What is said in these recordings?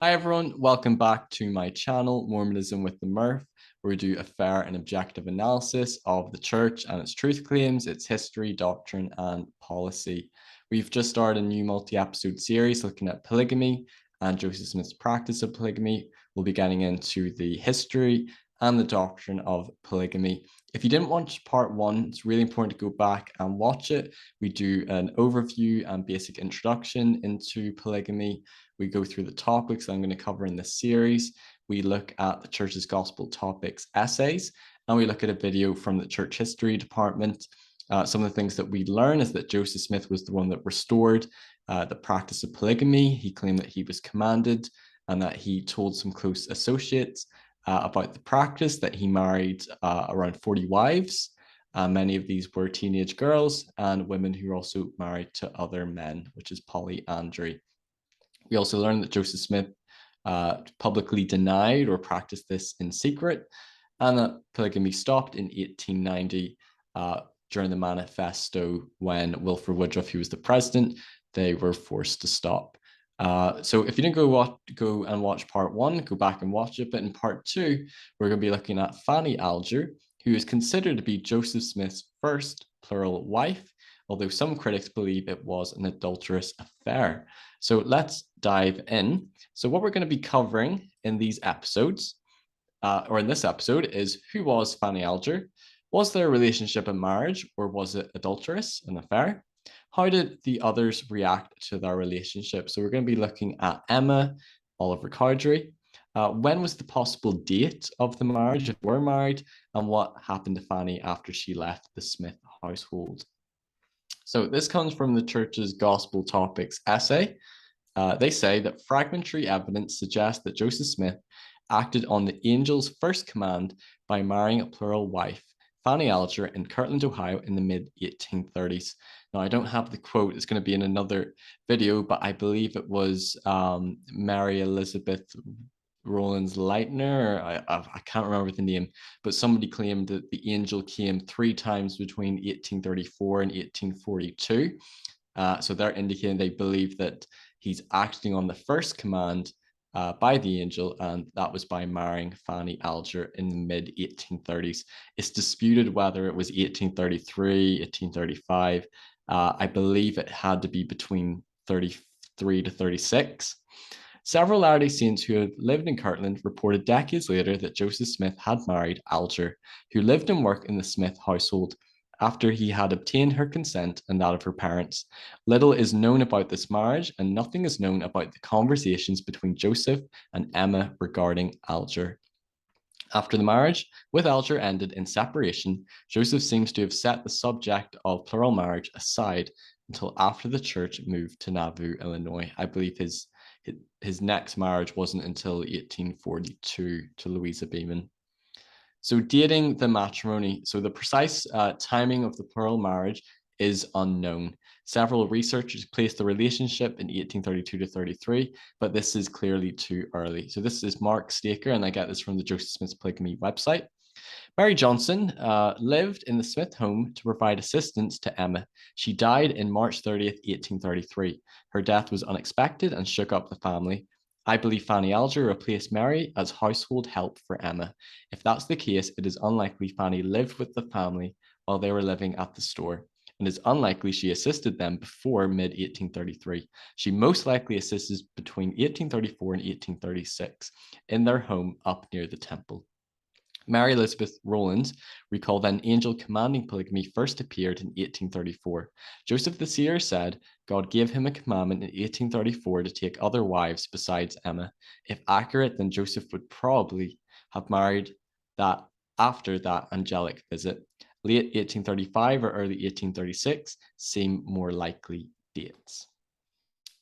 Hi everyone, welcome back to my channel, Mormonism with the Murph, where we do a fair and objective analysis of the church and its truth claims, its history, doctrine, and policy. We've just started a new multi-episode series looking at polygamy and Joseph Smith's practice of polygamy. We'll be getting into the history and the doctrine of polygamy. If you didn't watch part one, it's really important to go back and watch it. We do an overview and basic introduction into polygamy. We go through the topics I'm going to cover in this series. We look at the church's gospel topics essays, and we look at a video from the church history department. Some of the things that we learn is that Joseph Smith was the one that restored the practice of polygamy. He claimed that he was commanded and that he told some close associates about the practice, that he married around 40 wives. Many of these were teenage girls and women who were also married to other men, which is polyandry. We also learned that Joseph Smith publicly denied or practiced this in secret, and that polygamy stopped in 1890 during the manifesto when Wilford Woodruff, who was the president, they were forced to stop. So if you didn't go and watch part one, go back and watch it. But in part two, we're going to be looking at Fanny Alger, who is considered to be Joseph Smith's first plural wife, although some critics believe it was an adulterous affair. So let's dive in. So what we're going to be covering in these episodes, or in this episode, is who was Fanny Alger? Was there a relationship in marriage, or was it adulterous, an affair? How did the others react to their relationship? So we're going to be looking at Emma, Oliver Cowdery. When was the possible date of the marriage, if they were married, and what happened to Fanny after she left the Smith household? So this comes from the church's gospel topics essay. They say that fragmentary evidence suggests that Joseph Smith acted on the angel's first command by marrying a plural wife, Fanny Alger, in Kirtland, Ohio in the mid-1830s. Now, I don't have the quote. It's going to be in another video, but I believe it was Mary Elizabeth Rollins Leitner. I can't remember the name, but somebody claimed that the angel came 3 times between 1834 and 1842. So they're indicating they believe that he's acting on the first command by the angel, and that was by marrying Fanny Alger in the mid-1830s. It's disputed whether it was 1833, 1835. I believe it had to be between 33 to 36. Several Latter-day Saints who had lived in Kirtland reported decades later that Joseph Smith had married Alger, who lived and worked in the Smith household, after he had obtained her consent and that of her parents. Little is known about this marriage, and nothing is known about the conversations between Joseph and Emma regarding Alger. After the marriage with Alger ended in separation, Joseph seems to have set the subject of plural marriage aside until after the church moved to Nauvoo, Illinois. I believe his next marriage wasn't until 1842 to Louisa Beeman. So dating the matrimony. So the precise timing of the plural marriage is unknown. Several researchers placed the relationship in 1832 to 33, but this is clearly too early. So this is Mark Staker, and I get this from the Joseph Smith's Polygamy website. Mary Johnson lived in the Smith home to provide assistance to Emma. She died in March 30th, 1833. Her death was unexpected and shook up the family. I believe Fanny Alger replaced Mary as household help for Emma. If that's the case, it is unlikely Fanny lived with the family while they were living at the store, and it's unlikely she assisted them before mid-1833. She most likely assisted between 1834 and 1836 in their home up near the temple. Mary Elizabeth Rollins recalled that an angel commanding polygamy first appeared in 1834. Joseph the Seer said God gave him a commandment in 1834 to take other wives besides Emma. If accurate, then Joseph would probably have married that after that angelic visit. Late 1835 or early 1836 seem more likely dates.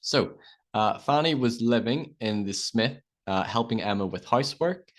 So Fanny was living in the Smith, helping Emma with housework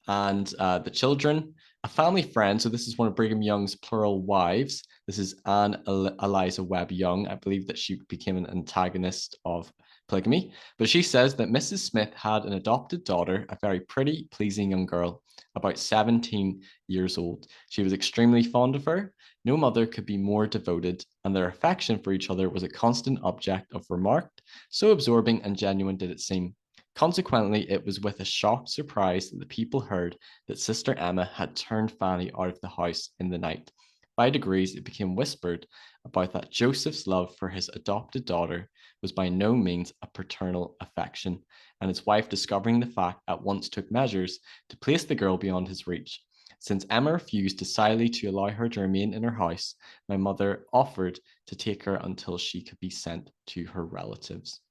and the children. A family friend, so this is one of Brigham Young's plural wives. This is Anne Eliza Webb Young. I believe that she became an antagonist of polygamy, but she says that Mrs. Smith had an adopted daughter, a very pretty, pleasing young girl, about 17 years old. She was extremely fond of her. No mother could be more devoted, and their affection for each other was a constant object of remark. So absorbing and genuine did it seem. Consequently, it was with a shocked surprise that the people heard that Sister Emma had turned Fanny out of the house in the night. By degrees, it became whispered about that Joseph's love for his adopted daughter was by no means a paternal affection, and his wife, discovering the fact, at once took measures to place the girl beyond his reach. Since Emma refused decidedly to allow her to remain in her house, my mother offered to take her until she could be sent to her relatives.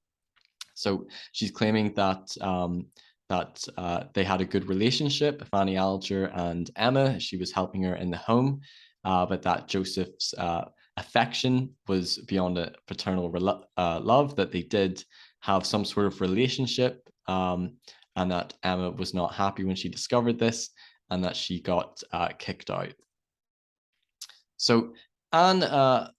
So she's claiming that they had a good relationship, Fanny Alger and Emma. She was helping her in the home, but that Joseph's affection was beyond a paternal love, that they did have some sort of relationship, and that Emma was not happy when she discovered this, and that she got kicked out. So Anne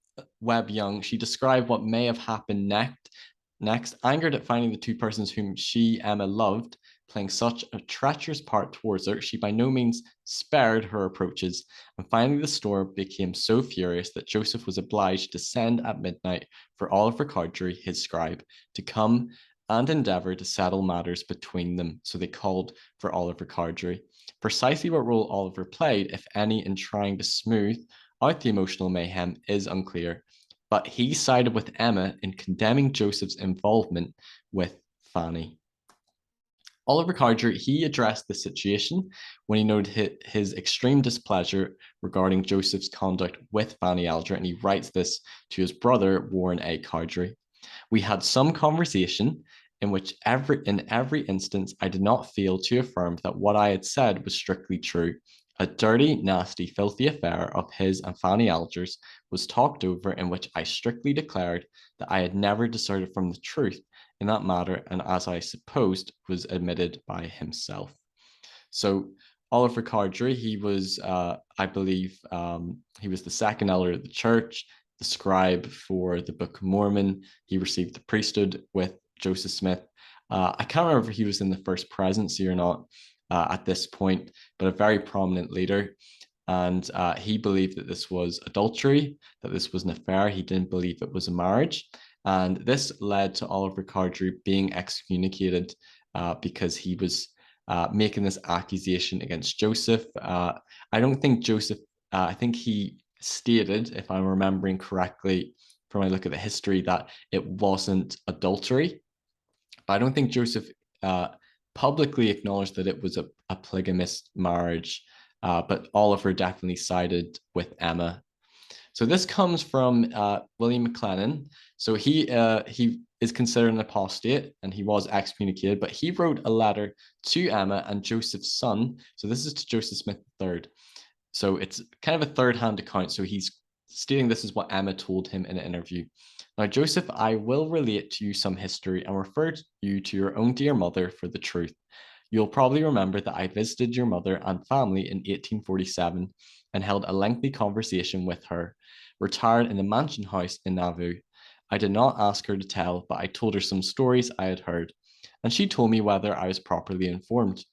Webb Young, she described what may have happened next, angered at finding the two persons whom she, Emma, loved, playing such a treacherous part towards her, she by no means spared her approaches, and finally the storm became so furious that Joseph was obliged to send at midnight for Oliver Cowdery, his scribe, to come and endeavour to settle matters between them. So they called for Oliver Cowdery. Precisely what role Oliver played, if any, in trying to smooth out the emotional mayhem is unclear, but he sided with Emma in condemning Joseph's involvement with Fanny. Oliver Cowdery, he addressed the situation when he noted his extreme displeasure regarding Joseph's conduct with Fanny Alger, and he writes this to his brother, Warren A. Cowdery. We had some conversation in which in every instance I did not fail to affirm that what I had said was strictly true. A dirty, nasty, filthy affair of his and Fanny Alger's was talked over, in which I strictly declared that I had never deserted from the truth in that matter, and as I supposed, was admitted by himself. So Oliver Cowdery, he was, I believe, he was the second elder of the church, the scribe for the Book of Mormon. He received the priesthood with Joseph Smith. I can't remember if he was in the first presidency or not at this point, but a very prominent leader. And he believed that this was adultery, that this was an affair. He didn't believe it was a marriage. And this led to Oliver Cowdery being excommunicated because he was making this accusation against Joseph. I don't think Joseph, I think he stated, if I'm remembering correctly from my look at the history, that it wasn't adultery. I don't think Joseph publicly acknowledged that it was a polygamous marriage, but Oliver definitely sided with Emma. So this comes from William McLennan. So he is considered an apostate, and he was excommunicated, but he wrote a letter to Emma and Joseph's son. So this is to Joseph Smith III. So it's kind of a third-hand account. So he's stating this is what Emma told him in an interview. Now, Joseph, I will relate to you some history and refer you to your own dear mother for the truth. You'll probably remember that I visited your mother and family in 1847 and held a lengthy conversation with her, retired in the mansion house in Nauvoo. I did not ask her to tell, but I told her some stories I had heard, and she told me whether I was properly informed.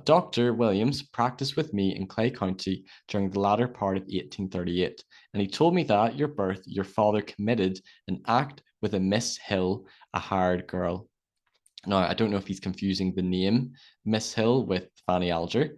Dr. Williams practiced with me in Clay County during the latter part of 1838, and he told me that at your birth, your father committed an act with a Miss Hill, a hired girl. Now, I don't know if he's confusing the name Miss Hill with Fanny Alger.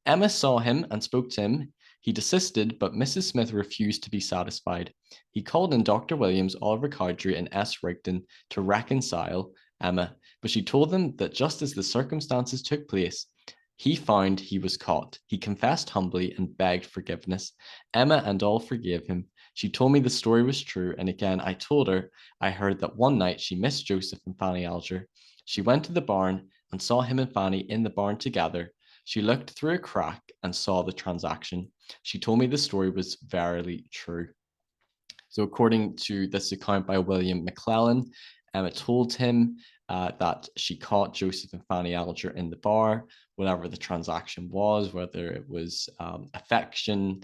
Emma saw him and spoke to him. He desisted, but Mrs. Smith refused to be satisfied. He called in Dr. Williams, Oliver Cowdery, and S. Rigdon to reconcile Emma, but she told them that just as the circumstances took place, he found he was caught. He confessed humbly and begged forgiveness. Emma and all forgave him. She told me the story was true, and again I told her I heard that one night she missed Joseph and Fanny Alger. She went to the barn and saw him and Fanny in the barn together. She looked through a crack and saw the transaction. She told me the story was verily true. So according to this account by William McClellan, Emma told him that she caught Joseph and Fanny Alger in the bar, whatever the transaction was, whether it was affection,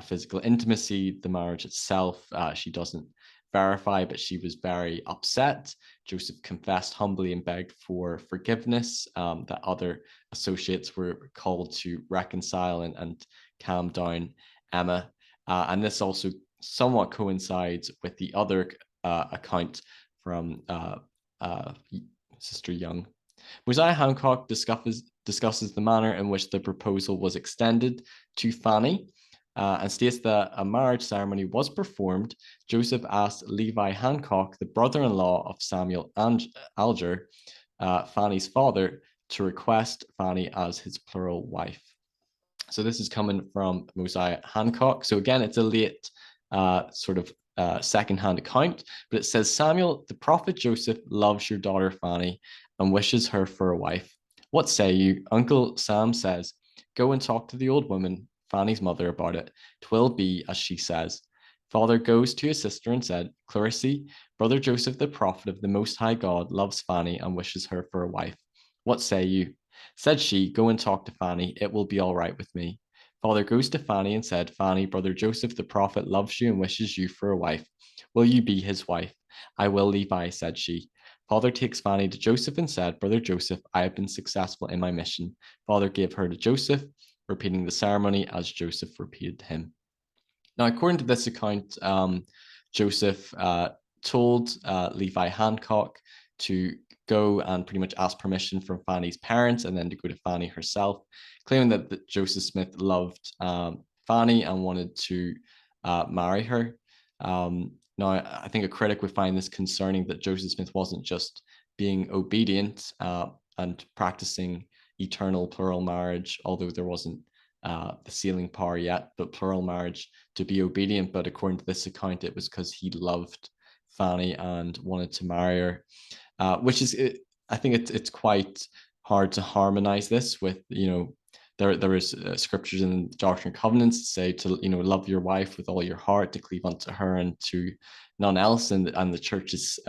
physical intimacy, the marriage itself, she doesn't verify, but she was very upset. Joseph confessed humbly and begged for forgiveness, that other associates were called to reconcile and calm down Emma. And this also somewhat coincides with the other account from Sister Young. Mosiah Hancock discusses the manner in which the proposal was extended to Fanny and states that a marriage ceremony was performed. Joseph asked Levi Hancock, the brother-in-law of Samuel Alger, Fanny's father, to request Fanny as his plural wife. So this is coming from Mosiah Hancock. So again, it's a late sort of second-hand account, but it says, Samuel, the prophet Joseph loves your daughter Fanny and wishes her for a wife. What say you? Uncle Sam says, go and talk to the old woman, Fanny's mother, about it. 'Twill be as she says. Father goes to his sister and said, Clarissa, brother Joseph, the prophet of the Most High God, loves Fanny and wishes her for a wife. What say you? Said she, go and talk to Fanny. It will be all right with me. Father goes to Fanny and said, Fanny, brother Joseph the prophet loves you and wishes you for a wife. Will you be his wife? I will, Levi, said she. Father takes Fanny to Joseph and said, Brother Joseph, I have been successful in my mission. Father gave her to Joseph, repeating the ceremony as Joseph repeated to him. Now, according to this account, Joseph told Levi Hancock to go and pretty much ask permission from Fanny's parents and then to go to Fanny herself, claiming that Joseph Smith loved Fanny and wanted to marry her. Now, I think a critic would find this concerning, that Joseph Smith wasn't just being obedient and practicing eternal plural marriage, although there wasn't the sealing power yet, but plural marriage to be obedient. But according to this account, it was because he loved Fanny and wanted to marry her, which is, I think it's quite hard to harmonize this with, there is scriptures in Doctrine and Covenants that say to, love your wife with all your heart, to cleave unto her and to none else. And the church's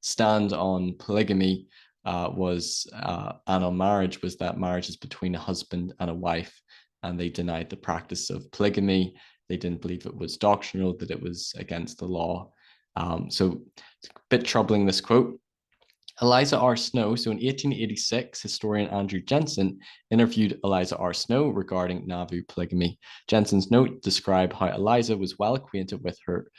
stand on polygamy was and on marriage was that marriage is between a husband and a wife, and they denied the practice of polygamy. They didn't believe it was doctrinal, that it was against the law. So it's a bit troubling, this quote. Eliza R. Snow. So in 1886, historian Andrew Jensen interviewed Eliza R. Snow regarding Nauvoo polygamy. Jensen's note described how Eliza was well acquainted with her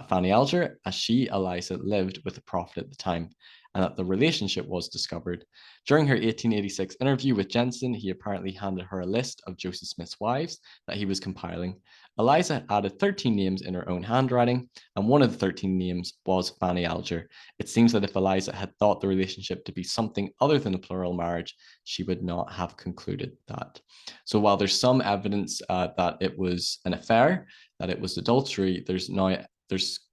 Fanny Alger, as she, Eliza, lived with the prophet at the time, and that the relationship was discovered. During her 1886 interview with Jensen, he apparently handed her a list of Joseph Smith's wives that he was compiling. Eliza added 13 names in her own handwriting, and one of the 13 names was Fanny Alger. It seems that if Eliza had thought the relationship to be something other than a plural marriage, she would not have concluded that. So while there's some evidence that it was an affair, that it was adultery, there's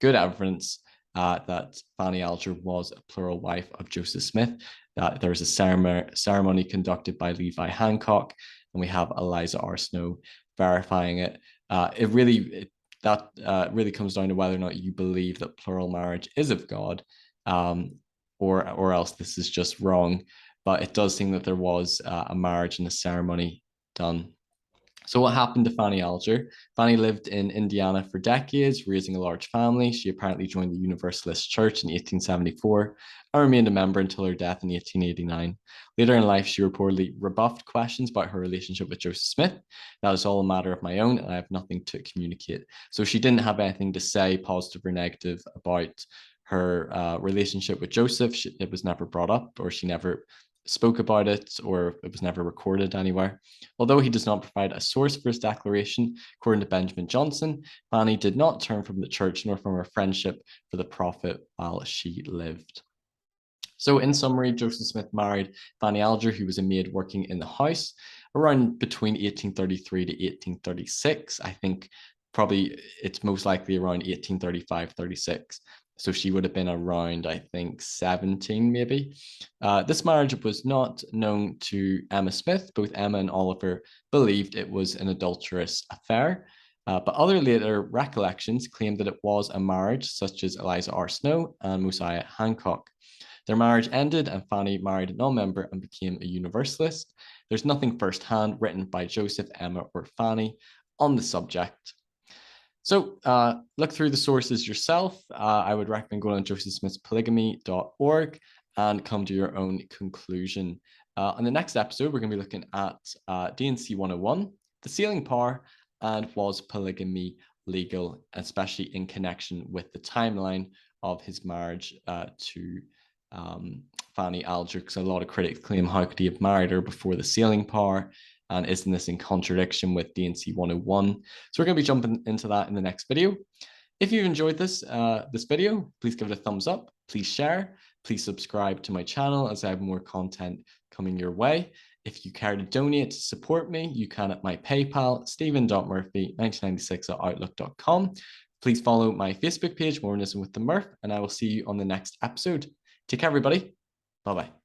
good evidence that Fanny Alger was a plural wife of Joseph Smith. That there's a ceremony conducted by Levi Hancock, and we have Eliza R. Snow verifying it. It really comes down to whether or not you believe that plural marriage is of God, or else this is just wrong. But it does seem that there was a marriage and a ceremony done. So what happened to Fanny Alger? Fanny lived in Indiana for decades, raising a large family. She apparently joined the Universalist Church in 1874 and remained a member until her death in 1889. Later in life, she reportedly rebuffed questions about her relationship with Joseph Smith. That is all a matter of my own, and I have nothing to communicate. So she didn't have anything to say, positive or negative, about her relationship with Joseph. It was never brought up, or she never spoke about it, or it was never recorded anywhere. Although he does not provide a source for his declaration, according to Benjamin Johnson, Fanny did not turn from the church nor from her friendship for the prophet while she lived. So in summary, Joseph Smith married Fanny Alger, who was a maid working in the house, around between 1833 to 1836. I think probably it's most likely around 1835-36. So she would have been around, I think, 17 maybe. This marriage was not known to Emma Smith. Both Emma and Oliver believed it was an adulterous affair. But other later recollections claimed that it was a marriage, such as Eliza R. Snow and Mosiah Hancock. Their marriage ended and Fanny married a non-member and became a Universalist. There's nothing firsthand written by Joseph, Emma, or Fanny on the subject. So look through the sources yourself. I would recommend going on josephsmithspolygamy.org and come to your own conclusion. On the next episode, we're going to be looking at D&C 101, the sealing power, and was polygamy legal, especially in connection with the timeline of his marriage to Fanny Alger, because a lot of critics claim, how could he have married her before the sailing power? And isn't this in contradiction with D&C 101? So we're going to be jumping into that in the next video. If you've enjoyed this video, please give it a thumbs up, please share, please subscribe to my channel as I have more content coming your way. If you care to donate to support me, you can at my PayPal, stephen.murphy1996@outlook.com. Please follow my Facebook page, Mormonism with the Murph, and I will see you on the next episode. Take care, everybody. Bye-bye.